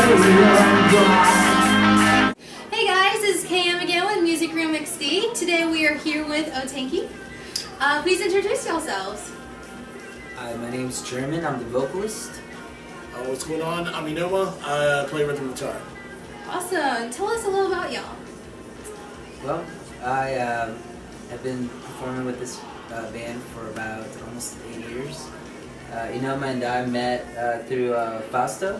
Hey guys, this is KM again with Music Room XD. Today we are here with Otenki. Please introduce yourselves. Hi, my name's German. I'm the vocalist. What's going on? I'm Inoma. I play rhythm guitar. Awesome. Tell us a little about y'all. Well, I have been performing with this band for about almost 8 years. Inoma and I met through Fausto.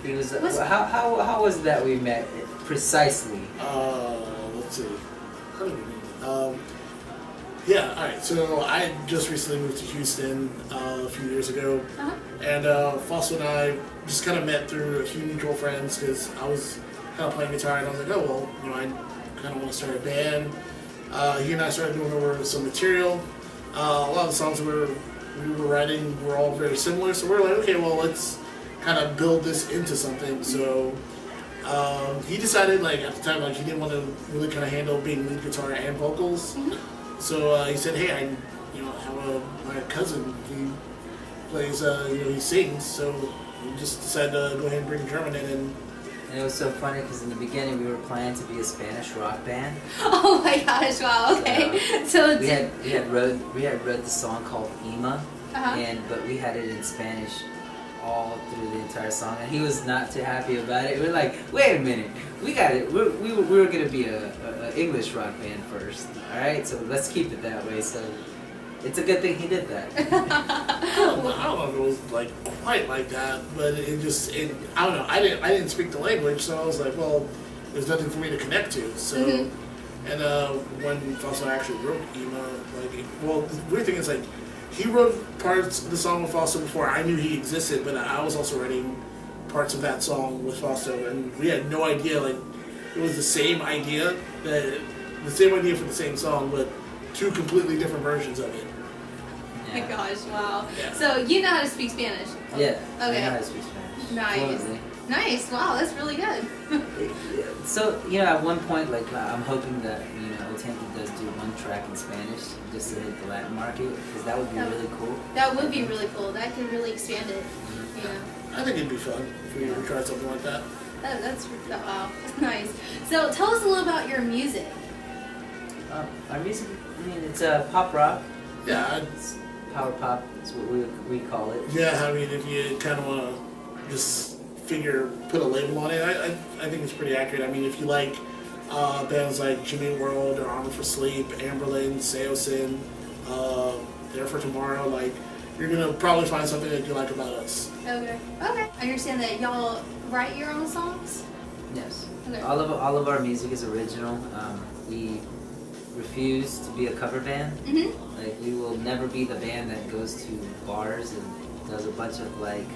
He was. How was that we met precisely? Let's see. How did we meet? Yeah, alright, so I just recently moved to Houston a few years ago, and Fausto and I just kind of met through a few mutual friends because I was kind of playing guitar and I was like, oh, well, you know, I kind of want to start a band. He and I started going over some material. A lot of the songs we were writing were all very similar, so we were like, okay, well, let's kind of build this into something. So he decided, like, at the time, like, he didn't want to really kind of handle being lead guitar and vocals. So he said, hey, I have my cousin, he plays, he sings, so we just decided to go ahead and bring German in. And it was so funny because in the beginning we were planning to be a Spanish rock band. Oh my gosh! Wow. Okay. So we had wrote the song called Ima, but we had it in Spanish all through the entire song, and he was not too happy about it. We were like, wait a minute, we got it. We were gonna be a English rock band first, all right? So let's keep it that way. So it's a good thing he did that. I don't know if it was like quite like that, but I don't know. I didn't speak the language, so I was like, well, there's nothing for me to connect to. So, and when Fausto actually wrote Ima, the weird thing is, like, he wrote parts of the song with Fausto before I knew he existed, but I was also writing parts of that song with Fausto, and we had no idea, like, it was the same idea for the same song, but two completely different versions of it. Oh my gosh, wow. Yeah. So you know how to speak Spanish? Yeah, okay. I know how to speak Spanish. Nice. Fluently. Nice, wow, that's really good. So, at one point, like, I'm hoping that, Otenki does do one track in Spanish just to hit the Latin market, because that would be really cool. That would be really cool. That could really expand it, I think it'd be fun if we tried something like that. Wow, that's nice. So tell us a little about your music. Our music, it's pop rock. Yeah. It's power pop is what we call it. Yeah, I mean, if you kind of want to just put a label on it, I think it's pretty accurate. I mean, if you like bands like Jimmy World or Armor for Sleep, Amberlin, Seosin, There for Tomorrow, like, you're going to probably find something that you like about us. Okay. I understand that y'all write your own songs? Yes. Okay. All of our music is original. We refuse to be a cover band. Like, we will never be the band that goes to bars and does a bunch of, like,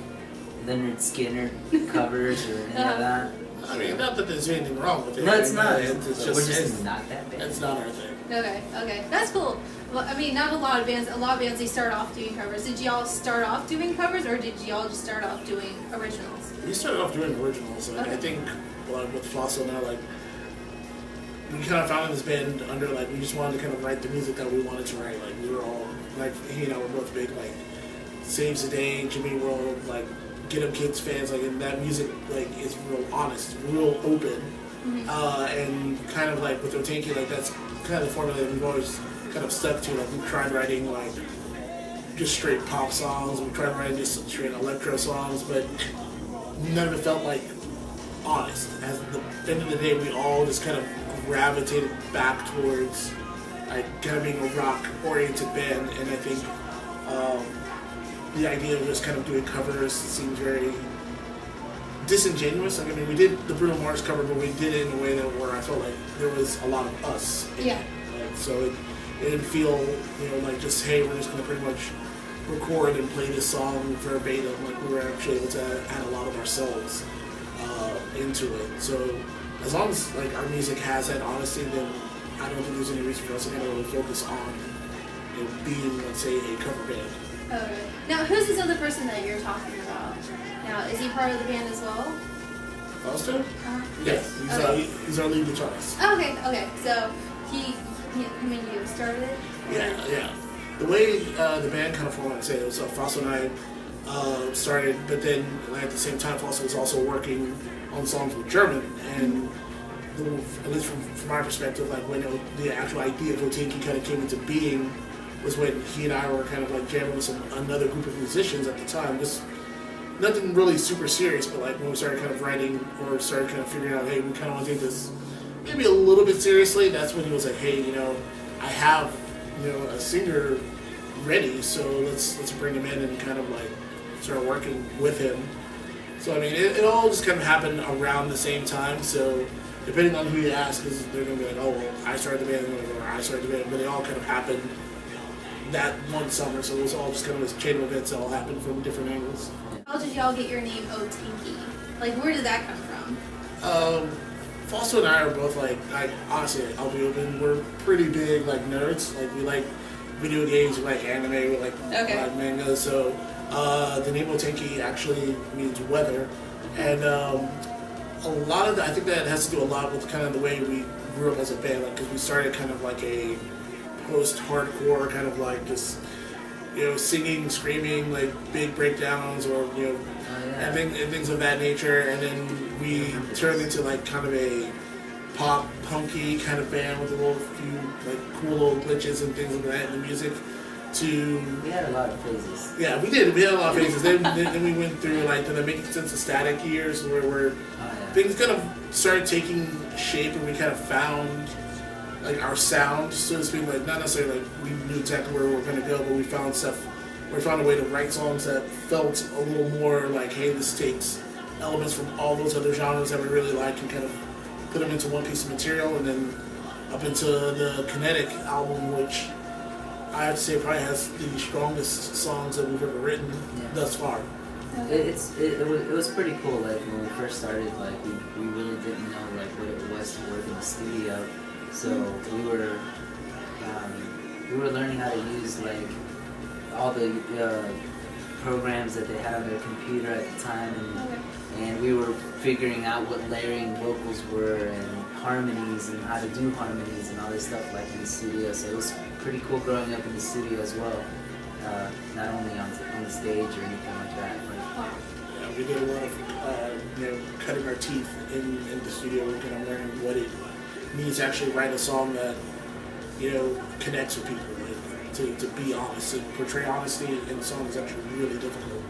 Leonard Skinner covers or any of that. I mean, not that there's anything wrong with it. No, it's not. We're just not that band. It's not our thing. Okay, that's cool. Well, I mean, not a lot of bands, they start off doing covers. Did y'all start off doing covers, or did y'all just start off doing originals? We started off doing originals. Like, I think, with Fossil now, like, we kind of found this band under, like, we just wanted to kind of write the music that we wanted to write. Like, we were all, like, he and I were both big, like, Saves the Day, Jimmy World, like, Get Up Kids fans, like, and that music, like, is real honest, real open, and kind of like with Otenki, like, that's kind of the formula that we've always kind of stuck to. Like, we've tried writing, like, just straight pop songs, we tried writing just straight electro songs, but none of it felt like honest. At the end of the day, we all just kind of gravitated back towards, like, kind of being a rock-oriented band, and I think the idea of just kind of doing covers seems very disingenuous. Like, I mean, we did the Bruno Mars cover, but we did it in a way where I felt like there was a lot of us in it. Like, so it didn't feel, like, just, hey, we're just going to pretty much record and play this song verbatim. Like, we were actually able to add a lot of ourselves into it. So as long as, like, our music has that honesty, then I don't think there's any reason for us to kind of really focus on being, let's say, a cover band. Okay. Now, who's this other person that you're talking about? Now, is he part of the band as well? Fausto? Yeah, he's our lead guitarist. Okay. So he you started it? Yeah. The way the band kind of formed, I'd say, it was Fausto and I started, but then at the same time, Fausto was also working on songs with German, and at least from our perspective, like when the actual idea of Otenki kind of came into being was when he and I were kind of like jamming with another group of musicians at the time. Just nothing really super serious, but like when we started kind of writing or started kind of figuring out, hey, we kind of want to take this maybe a little bit seriously. That's when he was like, hey, I have a singer ready, so let's bring him in and kind of like start working with him. So I mean, it all just kind of happened around the same time. So depending on who you ask, because they're gonna be like, oh well, I started the band, or I started the band, but it all kind of happened that one summer. So it was all just kind of this chain of events that all happened from different angles. How did y'all get your name Otenki? Like, where did that come from? Fausto and I are both like honestly, I'll be open, we're pretty big like nerds. Like we like video games, we like anime, we like manga. So the name Otenki actually means weather, and a lot of that, I think that has to do a lot with kind of the way we grew up as a band. Like, because we started kind of like a post-hardcore kind of like just singing, screaming, like big breakdowns, or and things of that nature, and then we turned into like kind of a pop punky kind of band with a little few like cool little glitches and things like that in the music. We had a lot of phases. Yeah, we did. We had a lot of phases. then we went through like the Making Sense of Static years, where things kind of started taking shape, and we kind of found like our sound, so to speak. Like not necessarily like we knew exactly where we were going to go, but we found a way to write songs that felt a little more like, hey, this takes elements from all those other genres that we really like and kind of put them into one piece of material, and then up into the Kinetic album, which I have to say probably has the strongest songs that we've ever written thus far. It was pretty cool. Like when we first started, like we really didn't know like what it was to work in the studio. So we were learning how to use like all the programs that they had on their computer at the time, and we were figuring out what layering vocals were and harmonies and how to do harmonies and all this stuff like in the studio. So it was pretty cool growing up in the studio as well, not only on the stage or anything like that. Yeah, we did a lot of cutting our teeth in the studio. We're kind of learning what it means to actually write a song that connects with people. Like, to be honest and portray honesty in a song is actually really difficult.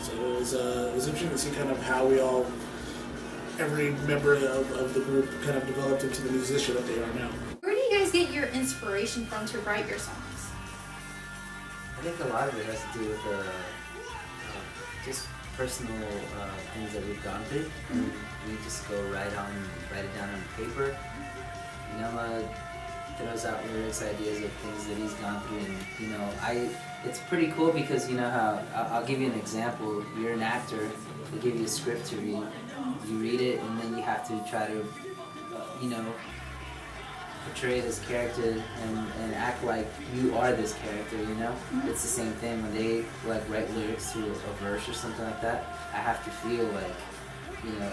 So it was interesting to see kind of how every member of the group kind of developed into the musician that they are now. Where do you guys get your inspiration from to write your songs? I think a lot of it has to do with just personal things that we've gone through. And we just go write it down on paper. Throws out lyrics, ideas of things that he's gone through, and it's pretty cool because how I'll give you an example. You're an actor, they give you a script to read, you read it, and then you have to try to portray this character and act like you are this character. It's the same thing when they like write lyrics to a verse or something like that. I have to feel like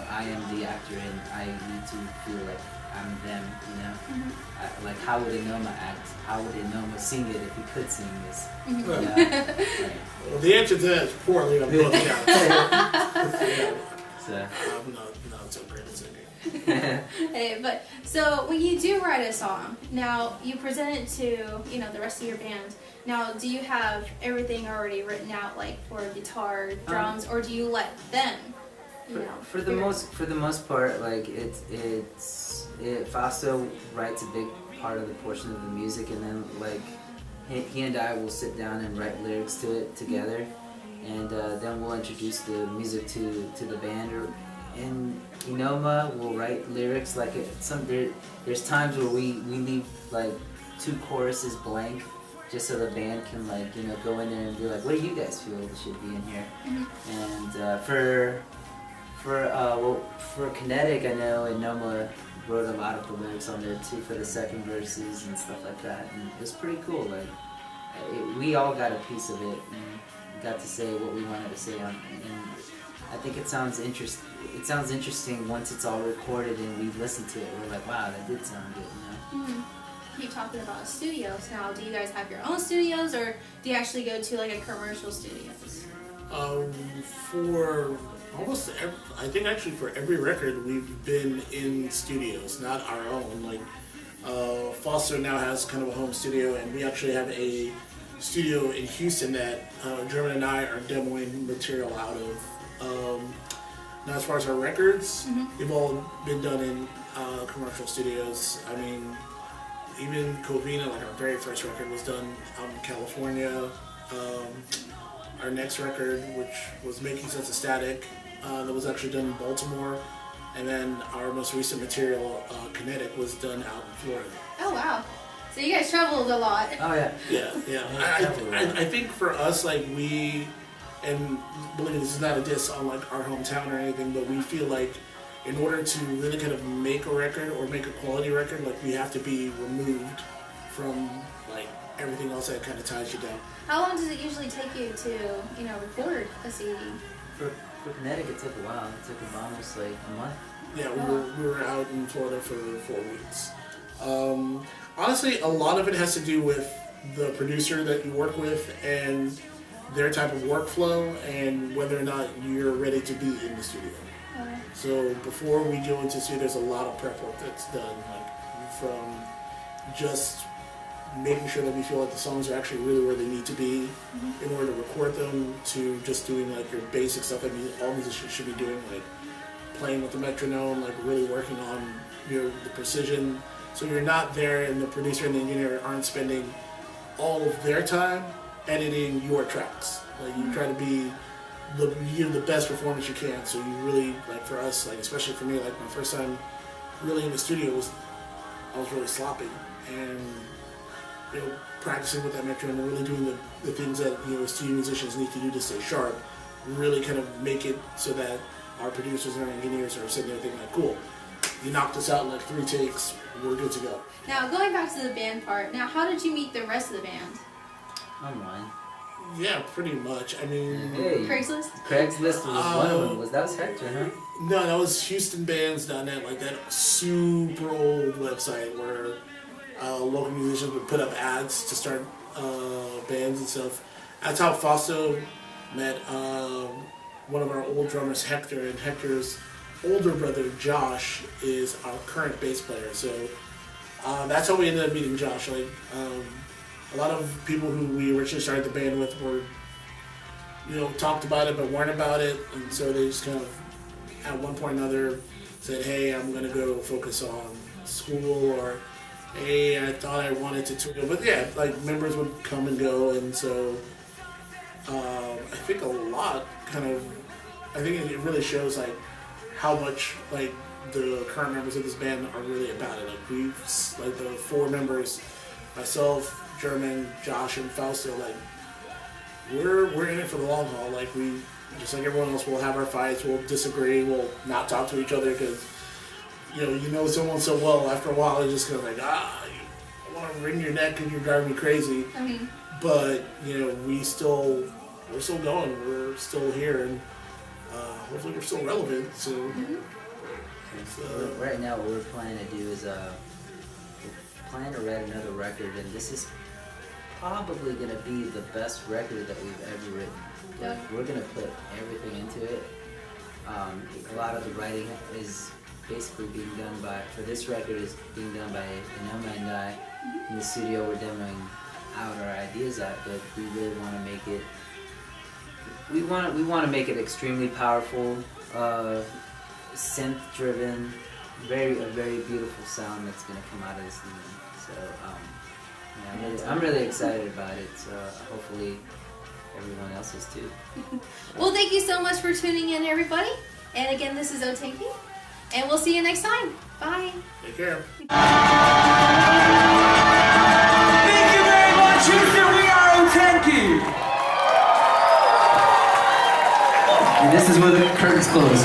I am the actor, and I need to feel like I'm them, like how would Enoma act? How would Enoma sing it if he could sing this? Well, the answer to that is poorly on both counts. So. I'm not so great at singing. Hey, but so when you do write a song, now you present it to the rest of your band. Now, do you have everything already written out, like for guitar, drums, or do you let them? For the most part, like Fausto writes a big part of the portion of the music, and then like he and I will sit down and write lyrics to it together, and then we'll introduce the music to the band. And Enoma will write lyrics like there's times where we leave like 2 choruses blank, just so the band can go in there and be like, what do you guys feel should be in here? And for Kinetic, I know Enoma wrote a lot of the lyrics on there too for the second verses and stuff like that, and it was pretty cool. Like we all got a piece of it and got to say what we wanted to say on it, and I think it sounds interesting. It sounds interesting once it's all recorded and we listen to it. We're like, wow, that did sound good, Keep talking about studios now. Do you guys have your own studios, or do you actually go to like a commercial studios? For I think actually for every record we've been in studios, not our own. Like Foster now has kind of a home studio, and we actually have a studio in Houston that German and I are demoing material out of. Now as far as our records, they've all been done in commercial studios. I mean, even Covina, like our very first record, was done out in California. Our next record, which was Making Sense of Static, that was actually done in Baltimore. And then our most recent material, Kinetic, was done out in Florida. Oh, wow. So you guys traveled a lot. Oh, yeah. Yeah. I think for us, like, and believe me, this is not a diss on like our hometown or anything, but we feel like in order to really kind of make a record or make a quality record, like we have to be removed from like everything else that kind of ties you down. How long does it usually take you to, record a CD? For Kinetic, it took a while. It took almost like a month. Yeah, we were out in Florida for 4 weeks. Honestly, a lot of it has to do with the producer that you work with and their type of workflow and whether or not you're ready to be in the studio. So before we go into the studio, there's a lot of prep work that's done, like from just making sure that we feel like the songs are actually really where they need to be in order to record them, to just doing like your basic stuff that all musicians should be doing, like playing with the metronome, like really working on the precision. So you're not there, and the producer and the engineer aren't spending all of their time editing your tracks. Like you try to you give the best performance you can. So you really, like for us, like especially for me, like my first time really in the studio I was really sloppy, and practicing with that metronome and really doing the things that studio musicians need to do to stay sharp, really kind of make it so that our producers and our engineers are sitting there thinking like, cool, you knocked us out in like 3 takes, we're good to go. Now going back to the band part, now how did you meet the rest of the band? Online. Yeah, pretty much. I mean, Craigslist? Craigslist was one of them. That was Hector, huh? No, that was HoustonBands.net, like that super old website where local musicians would put up ads to start bands and stuff. That's how Fausto met one of our old drummers, Hector, and Hector's older brother, Josh, is our current bass player. So that's how we ended up meeting Josh. Like, a lot of people who we originally started the band with were, talked about it but weren't about it, and so they just kind of, at one point or another, said, hey, I'm going to go focus on school, or hey, I thought I wanted to tour. But yeah, like members would come and go, and so I think it really shows like how much like the current members of this band are really about it. Like the 4 members, myself, German, Josh, and Fausto, like we're in it for the long haul. Like we, just like everyone else, we'll have our fights, we'll disagree, we'll not talk to each other because you know someone so well. After a while, it's just kind of like I want to wring your neck and you're driving me crazy. But we're still going, we're still here, and hopefully we're still relevant. So right now, what we're planning to do is we're planning to write another record, and this is probably going to be the best record that we've ever written. Like, we're going to put everything into it. A lot of the writing is basically being done for this record is being done by an Oman guy. In the studio, we're demoing out our ideas out, but we really want to make it. We want to make it extremely powerful, synth-driven, a very beautiful sound that's going to come out of this thing. So I'm really excited about it. So hopefully everyone else is too. Well, thank you so much for tuning in, everybody. And again, this is Otenki, and we'll see you next time. Bye. Take care. Thank you very much, Houston. We are Otenki. And this is where the curtains close.